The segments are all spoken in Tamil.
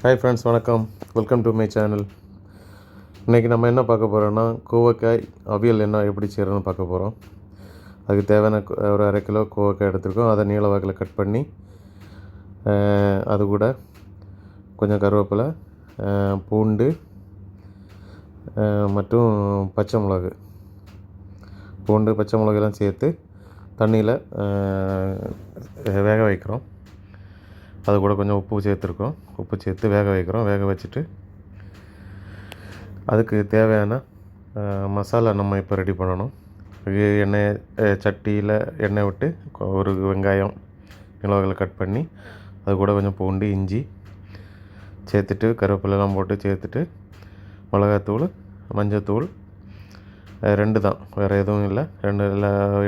ஹாய் ஃப்ரெண்ட்ஸ், வணக்கம். Welcome to my channel. இன்றைக்கி நம்ம என்ன பார்க்க போகிறோன்னா, கோவக்காய் அவியல் எப்படி செய்கிறோன்னு பார்க்க போகிறோம். அதுக்கு தேவையான ஒரு 1/2 கிலோ கோவக்காய் எடுத்துருக்கோம். அதை நீள வாக்கில் கட் பண்ணி அது கூட கொஞ்சம் கருவேப்பிலை, பூண்டு மற்றும் பச்சை மிளகு, பச்சை மிளகுலாம் சேர்த்து தண்ணியில் வேக வைக்கிறோம். அது கூட கொஞ்சம் உப்பு சேர்த்துருக்கோம். உப்பு சேர்த்து வேக வைக்கிறோம். வேக வச்சுட்டு அதுக்கு தேவையான மசாலா நம்ம இப்போ ரெடி பண்ணணும். சட்டியில் எண்ணெய் விட்டு ஒரு வெங்காயம் மிளகாய் கட் பண்ணி அது கூட கொஞ்சம் பூண்டு, இஞ்சி சேர்த்துட்டு கருவேப்பிலெலாம் போட்டு சேர்த்துட்டு மிளகாத்தூள், மஞ்சத்தூள் 2 தான், வேறு எதுவும் இல்லை. 2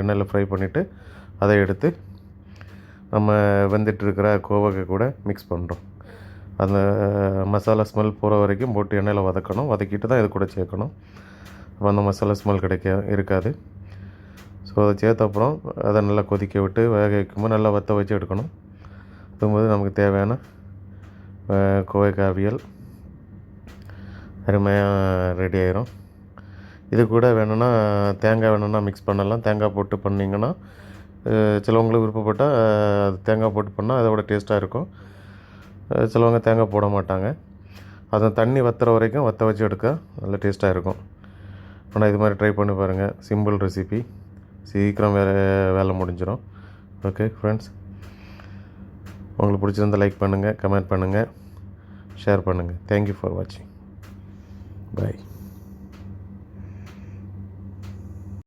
எண்ணெயில் ஃப்ரை பண்ணிவிட்டு அதை எடுத்து நம்ம வெந்துட்டுருக்கிற கோவக்காய் கூட மிக்ஸ் பண்ணுறோம். அந்த மசாலா ஸ்மெல் போகிற வரைக்கும் போட்டு எண்ணெயில் வதக்கணும். வதக்கிட்டு தான் இது கூட சேர்க்கணும். அப்போ அந்த மசாலா ஸ்மெல் இருக்காது. ஸோ அதை சேர்த்த அப்புறம் அதை நல்லா கொதிக்க விட்டு வேக வைக்கும்போது நல்லா வற்ற வச்சு எடுக்கணும். அதும்போது நமக்கு தேவையான கோவக்காய் அவியல் அருமையாக ரெடி ஆயிரும். இது கூட வேணும்னா தேங்காய் மிக்ஸ் பண்ணலாம். தேங்காய் போட்டு பண்ணிங்கன்னா சிலவங்களுக்கு விருப்பப்பட்டால் அது தேங்காய் போட்டு பண்ணால் அதோட டேஸ்ட்டாக இருக்கும். சிலவங்க தேங்காய் போட மாட்டாங்க. அதை தண்ணி வற்றுற வரைக்கும் வற்ற வச்சு எடுக்க நல்ல டேஸ்ட்டாக இருக்கும். ஆனால் இது மாதிரி ட்ரை பண்ணி பாருங்கள். சிம்பிள் ரெசிபி, சீக்கிரம் வேலை முடிஞ்சிடும். ஓகே ஃப்ரெண்ட்ஸ், உங்களுக்கு பிடிச்சிருந்தால் லைக் பண்ணுங்கள், கமெண்ட் பண்ணுங்கள், ஷேர் பண்ணுங்கள். தேங்க்யூ ஃபார் வாட்சிங். பாய்.